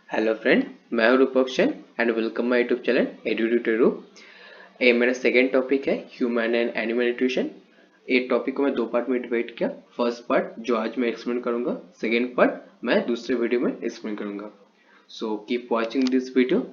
Hello friend, मैं हूं Rupak Sen and welcome my YouTube channel एडुट्यूटरू। ये मेरा सेकेंड टॉपिक है ह्यूमन एंड एनिमल न्यूट्रिशन। ये टॉपिक को मैं दो पार्ट में डिवाइड किया। फर्स्ट पार्ट जो आज मैं एक्सप्लेन करूंगा, सेकेंड पार्ट मैं दूसरे वीडियो में एक्सप्लेन करूंगा। So keep watching this video.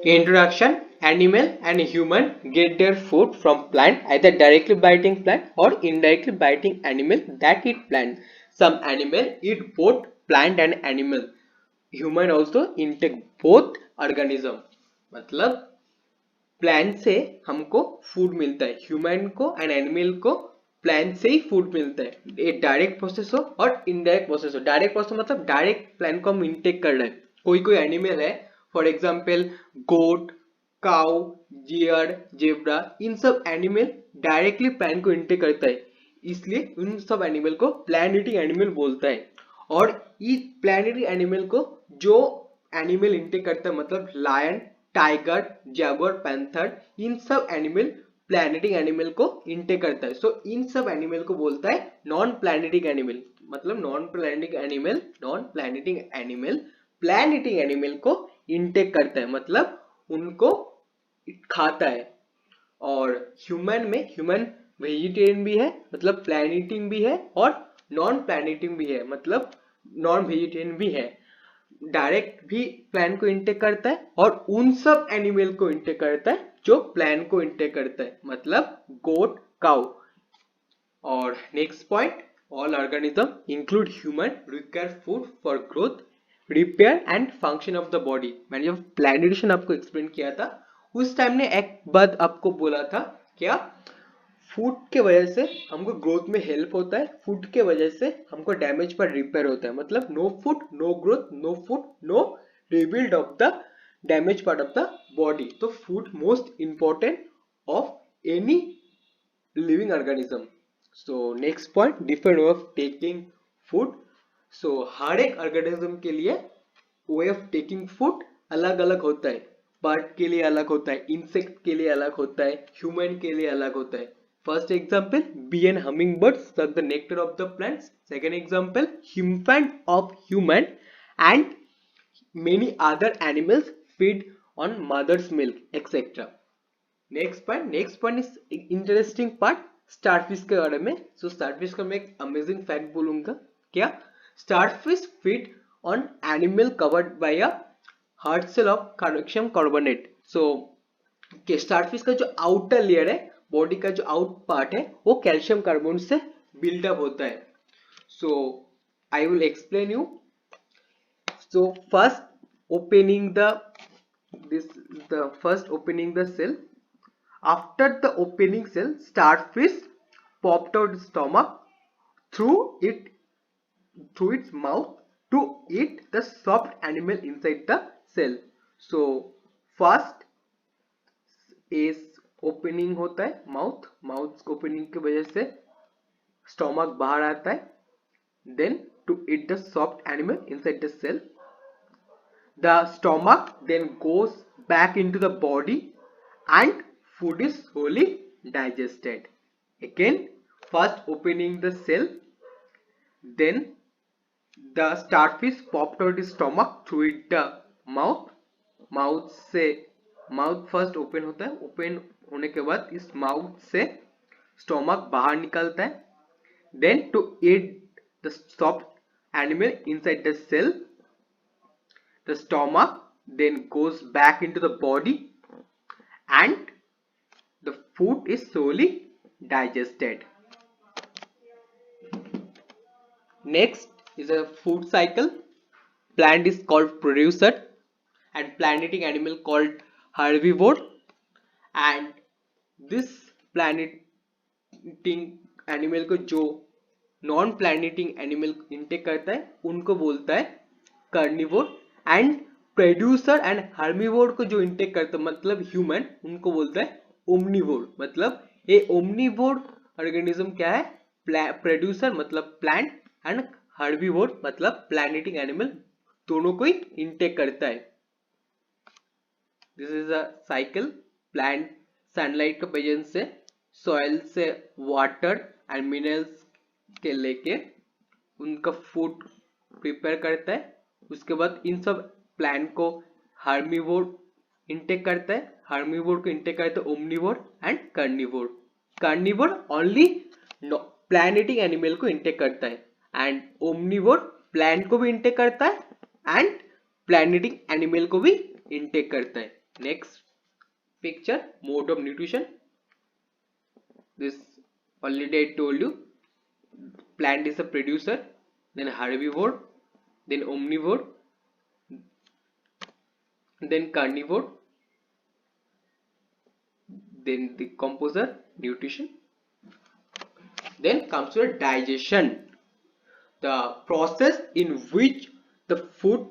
Introduction. Animal and human get their food from plant, either directly biting plant or indirectly biting animal that eat plant. Some animal eat both plant and animal. Human also intake both organism. मतलब plant से हमको food मिलता है, human को and animal को plant से ही food मिलता है। एक डायरेक्ट प्रोसेस हो और इनडायरेक्ट प्रोसेस हो। डायरेक्ट प्रोसेस मतलब डायरेक्ट प्लांट को हम इंटेक कर रहे हैं। कोई कोई एनिमल है, फॉर एग्जांपल गोट, काउ, जियर, जेब्रा, इन सब एनिमल डायरेक्टली प्लांट को इंटेक करता है, इसलिए उन सब एनिमल को प्लांट ईटिंग एनिमल बोलता है। और इस प्लांट ईटिंग एनिमल को जो एनिमल इंटेक करता है, मतलब लायन, टाइगर, जैगुआर, पैंथर, इन सब एनिमल प्लैनेटिंग एनिमल को इंटेक करता है। सो इन सब एनिमल को बोलता है नॉन प्लैनेटिंग एनिमल। मतलब नॉन प्लैनेटिंग एनिमल प्लैनेटिंग एनिमल को इंटेक करता है, मतलब उनको खाता है। और ह्यूमन वेजिटेरियन भी है, मतलब प्लैनेटिंग भी है, और नॉन प्लैनेटिंग भी है, मतलब नॉन वेजिटेरियन भी है। डायरेक्ट भी प्लांट को इंटेक करता है और उन सब एनिमल को इंटेक करता है जो प्लांट को इंटेक करता है, मतलब गोट, काउ। और next point, all organism include human require food for growth, repair and function of the body. मैंने जब प्लांट न्यूट्रिशन आपको एक्सप्लेन किया था उस टाइम ने एक बात आपको बोला था, क्या फूड के वजह से हमको ग्रोथ में हेल्प होता है, फूड के वजह से हमको डैमेज पर रिपेयर होता है। मतलब no food no growth, no food no rebuild of the damage part of the body. तो food most important of any living organism. So next point, different way of taking food. So हर एक organism के लिए वे of taking food अलग अलग होता है। Bird के लिए अलग होता है, इंसेक्ट के लिए अलग होता है, ह्यूमन के लिए अलग होता है। First example, bee and hummingbirds suck the nectar of the plants. Second example, infant of human and many other animals feed on mother's milk, etc. Next point is interesting part, starfish के बारे में। So starfish का मैं एक amazing fact बोलूँगा। क्या? Starfish feed on animal covered by a hard shell of calcium carbonate. So starfish का जो आउटर लेयर है, बॉडी का जो आउट पार्ट है, वो कैल्शियम कार्बोनेट से बिल्डअप होता है। So I will explain you. So first opening the cell. After the opening cell, starfish popped out stomach through its mouth to eat the soft animal inside the cell. So first इस opening होता है mouth opening की वजह से stomach बाहर आता है, then to eat the soft animal inside the cell. The stomach then goes back into the body and food is slowly digested. Again, first opening the cell, then the starfish popped out its stomach through it the mouth first open होता है, open होने के बाद इस mouth से stomach बाहर निकलता है, then to eat the soft animal inside the cell. The stomach then goes back into the body and the food is slowly digested. Next is a food cycle. Plant is called producer and plant eating animal called herbivore, and this plant eating animal को जो non प्लैनेटिंग animal intake करता है उनको बोलता है carnivore, and producer and हार्मिवोर को जो intake करता है मतलब ह्यूमन, उनको बोलता है ओमनिवोर। मतलब ये ओमनिवोर ऑर्गेनिज्म क्या है, प्रोड्यूसर मतलब प्लांट एंड हर्बीवोर मतलब प्लैनेटिंग एनिमल, दोनों को ही इंटेक करता है। This is a cycle. Plant sunlight के प्रेजेंस से, सॉइल से वाटर एंड मिनरल्स के लेके उनका फूड प्रिपेयर करता है। उसके बाद इन सब प्लांट को हार्मिवोर इंटेक करता है, हार्मिवोर को इंटेक करता है omnivore and carnivore. Carnivore only plant eating animal को इंटेक करता है एंड ओमनिवोर प्लांट को भी इंटेक करता है एंड प्लैनेटिंग एनिमल को भी इंटेक करता है। Next picture, mode of nutrition. This already I told you, plant is a producer, then herbivore, then omnivore, then carnivore, then the composer nutrition. Then comes to digestion, the process in which the food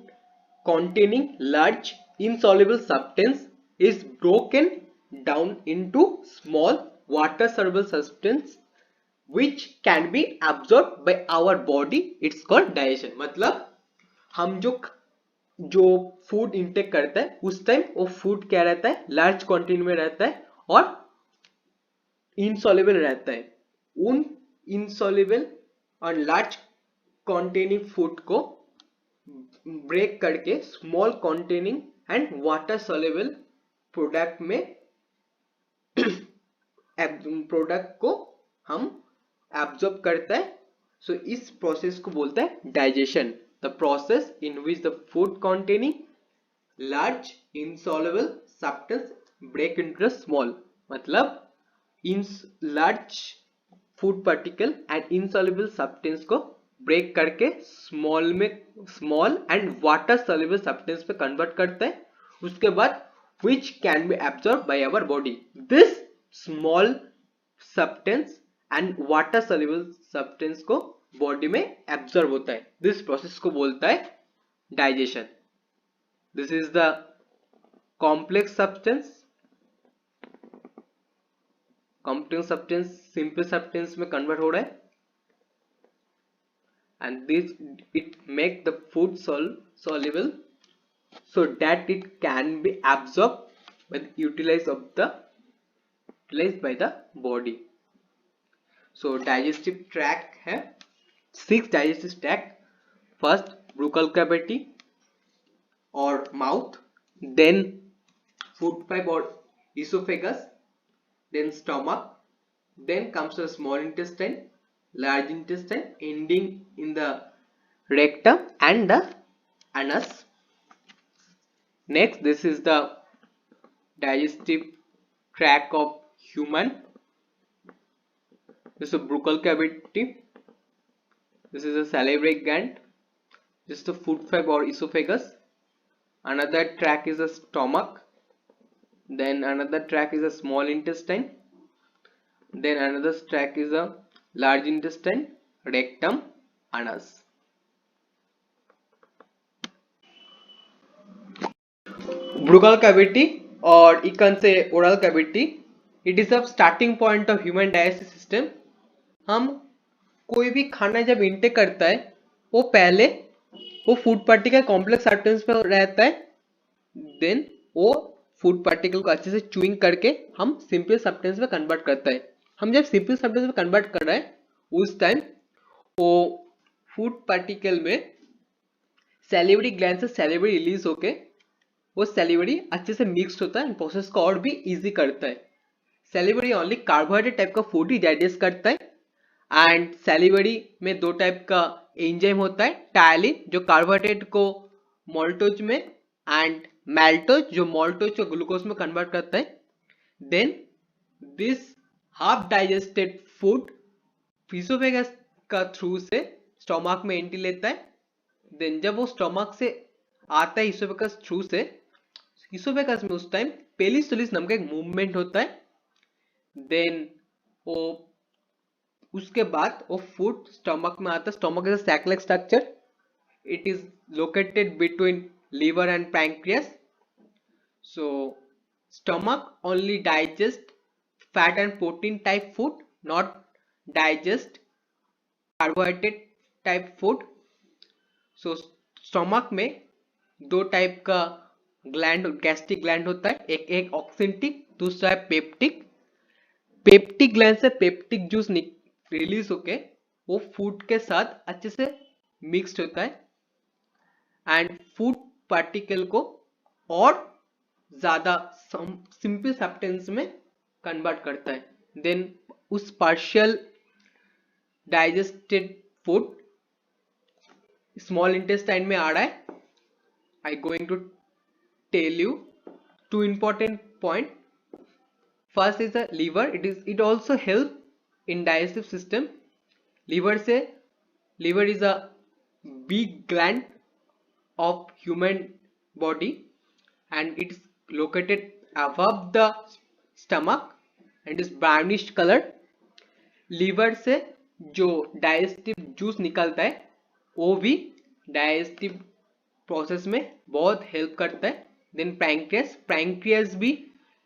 containing large insoluble substance is broken down into small water soluble substance which can be absorbed by our body, it's called digestion। मतलब हम जो food intake करता है उस time वो food क्या रहता है, लार्ज क्वांटिटी में रहता है और इनसॉल्युबल रहता है। उन इनसॉल्युबल और लार्ज कंटेनिंग फूड को ब्रेक करके small containing and water soluble product में प्रोडक्ट को हम एब्जॉर्ब करता है। सो इस प्रोसेस को बोलता है digestion. The process in which the food containing large insoluble substance break into small, मतलब in large food particle and insoluble substance को ब्रेक करके small and water soluble substance पे कन्वर्ट करता है। उसके बाद which can be absorbed by our body, this small substance and water soluble substance को body में एब्जॉर्ब होता है। दिस प्रोसेस को बोलता है digestion. This is the complex substance, complex substance simple substance में कन्वर्ट हो रहा है and this it make the food soluble so that it can be absorbed by the utilized by the body। so digestive tract है 6 digestive tract। first buccal cavity or mouth, then food pipe or esophagus, then stomach, then comes the small intestine, large intestine, ending in the rectum and the anus। next, this is the digestive tract of human। this is a buccal cavity, this is a salivary gland, this is the food pipe or esophagus, another tract is a stomach, then another tract is a small intestine, then another tract is a large intestine, rectum, anus। buccal cavity और इकन से oral cavity, it is a starting point of human digestive system. हम कोई भी खाना जब intake करता है वो पहले वो फूड पार्टिकल कॉम्प्लेक्स सब्सटेंस पे रहता है, देन वो फूड पार्टिकल को अच्छे से चूइंग करके हम सिंपल सब्सटेंस में कन्वर्ट करता है। हम जब सिंपल सब्सटेंस में कन्वर्ट कर रहे हैं उस टाइम वो फूड पार्टिकल में सैलिवरी ग्लैंड से सैलिवरी रिलीज होके वो सैलिवरी अच्छे से मिक्स होता है, प्रोसेस को और भी इजी करता है। सैलिवरी ओनली कार्बोहाइड्रेट टाइप का फूड ही डाइजेस्ट करता है एंड सैलिवरी में दो टाइप का एंजाइम होता है, टायलिन जो कार्बोहाइड्रेट को मोल्टोज में एंड मैल्टोज जो मोल्टोज को ग्लूकोज में कन्वर्ट करता है। Then this half digested food oesophagus का थ्रू से स्टोमक में एंट्री लेता है। देन जब वो स्टोमक से आता है इसोफेगस थ्रू से, इसोफेगस में उस टाइम पेलिसोलिस नाम का एक मूवमेंट होता है। देन वो उसके बाद वो फूड स्टमक में आता है। Stomach is a sac like structure, it is located between liver and pancreas. So stomach only digest fat and protein type food, not digest carbohydrate type food. So stomach में दो type का gland, gastric gland होता है, एक oxyntic, दूसरा है peptic. Peptic gland से peptic juice release होके वो फूड के साथ अच्छे से मिक्स्ड होता है एंड फूड पार्टिकल को और ज्यादा सिंपल सब्सटेंस में कन्वर्ट करता है। देन उस partial digested food small intestine में आ रहा है। I going to tell you two important point. First is the liver. It also help in digestive system. Liver is a big gland of human body and it is located above the stomach and is brownish color. Liver से जो digestive juice निकलता है वो भी digestive process में बहुत help करता है। देन पैंक्रियास भी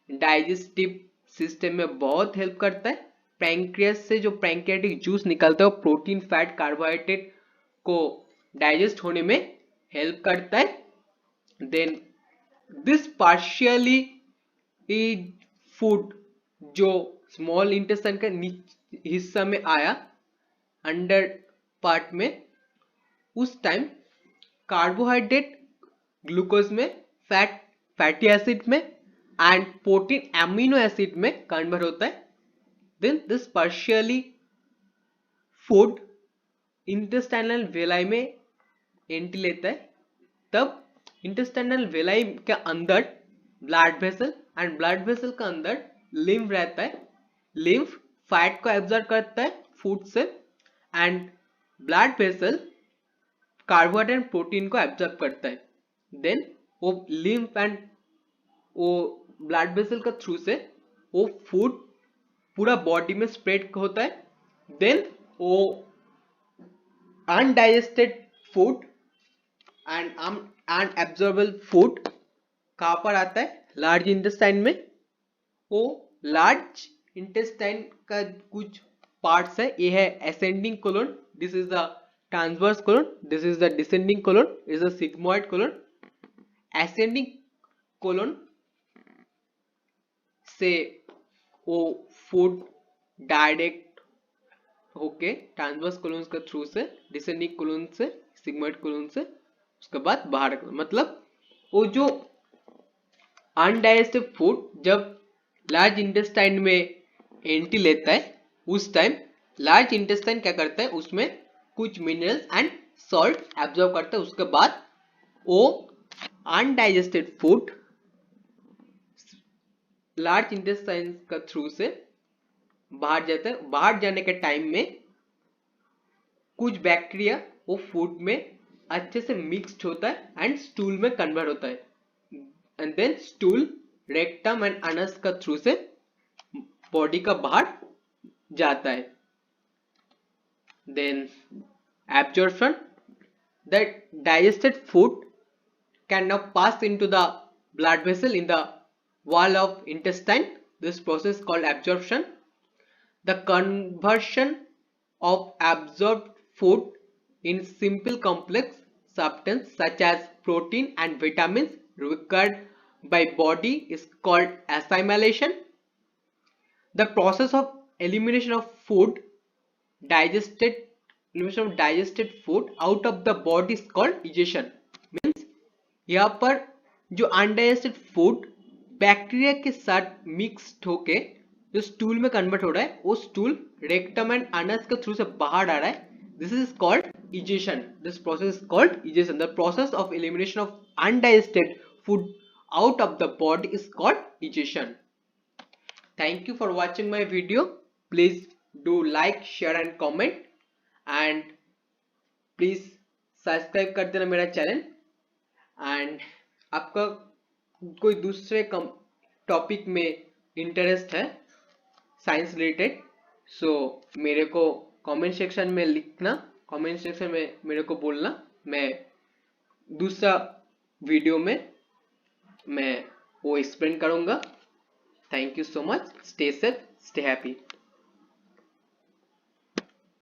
डाइजेस्टिव सिस्टम में बहुत हेल्प करता है। पैंक्रियास से जो पैंक्रियाटिक जूस निकलता है वो प्रोटीन, फैट, कार्बोहाइड्रेट को डाइजेस्ट होने में हेल्प करता है। देन दिस पार्शियली फूड जो स्मॉल इंटेस्टाइन का हिस्सा में आया अंडर पार्ट में, उस टाइम कार्बोहाइड्रेट ग्लूकोज में, फैटी एसिड में एंड प्रोटीन एमिनो एसिड में कन्वर्ट होता है। Then this partially food intestinal villi में एंट्री लेता है। तब इंटेस्टाइनल वेलाई के अंदर blood vessel and blood vessel का अंदर लिम्फ रहता है। लिम्फ फैट को एब्जॉर्ब करता है फूड से and blood vessel carbohydrate and protein को एब्जॉर्ब करता है। देन वो लिम्फ एंड वो ब्लड वेसल का थ्रू से वो फूड पूरा बॉडी में स्प्रेड होता है। देन वो अनडाइजेस्टेड फूड एंड अनएब्जॉर्बल फूड कहाँ पर आता है? लार्ज इंटेस्टाइन में। वो लार्ज इंटेस्टाइन का कुछ पार्ट्स है। ये है ascending colon, this is the transverse colon, this is the descending colon, is the sigmoid colon. Ascending colon से वो फूड डायरेक्ट होके ट्रांसवर्स कोलन के थ्रू से, डिसेंडिंग कोलन से, सिग्मोइड कोलन से उसके बाद बाहर, मतलब वो जो अनडाइजेस्टेड फूड जब लार्ज इंटेस्टाइन में एंट्री लेता है उस टाइम लार्ज इंटेस्टाइन क्या करता है, उसमें कुछ मिनरल्स एंड सॉल्ट एब्जॉर्ब करता है। उसके बाद वो अनडाइजेस्टेड फूड लार्ज इंटेस्टाइन का थ्रू से बाहर जाता है। बाहर जाने के टाइम में कुछ बैक्टीरिया वो फूड में अच्छे से मिक्स्ड होता है एंड स्टूल में कन्वर्ट होता है and then stool rectum and anus का थ्रू से बॉडी का बाहर जाता है। Then absorption, that digested food can now pass into the blood vessel in the wall of intestine. This process is called absorption. The conversion of absorbed food in simple complex substance such as protein and vitamins required by body is called assimilation. The process of elimination of digested food out of the body is called egestion. Means यहाँ पर जो undigested food bacteria के साथ mixed होके जो stool में convert हो रहा है वो स्टूल रेक्टम एंड अनस के थ्रू से बाहर आ रहा है। This is called egestion. This process is called egestion. The process of elimination of undigested food out of the body is called digestion. Thank you for watching my video. Please do like, share and comment and please subscribe कर देना मेरा channel. And आपका कोई दूसरे topic में interest है science related, सो मेरे को कमेंट सेक्शन में लिखना, कमेंट सेक्शन में मेरे को बोलना, मैं दूसरा वीडियो में मैं वो एक्सप्लेन करूंगा। Thank you so much, stay safe, stay happy.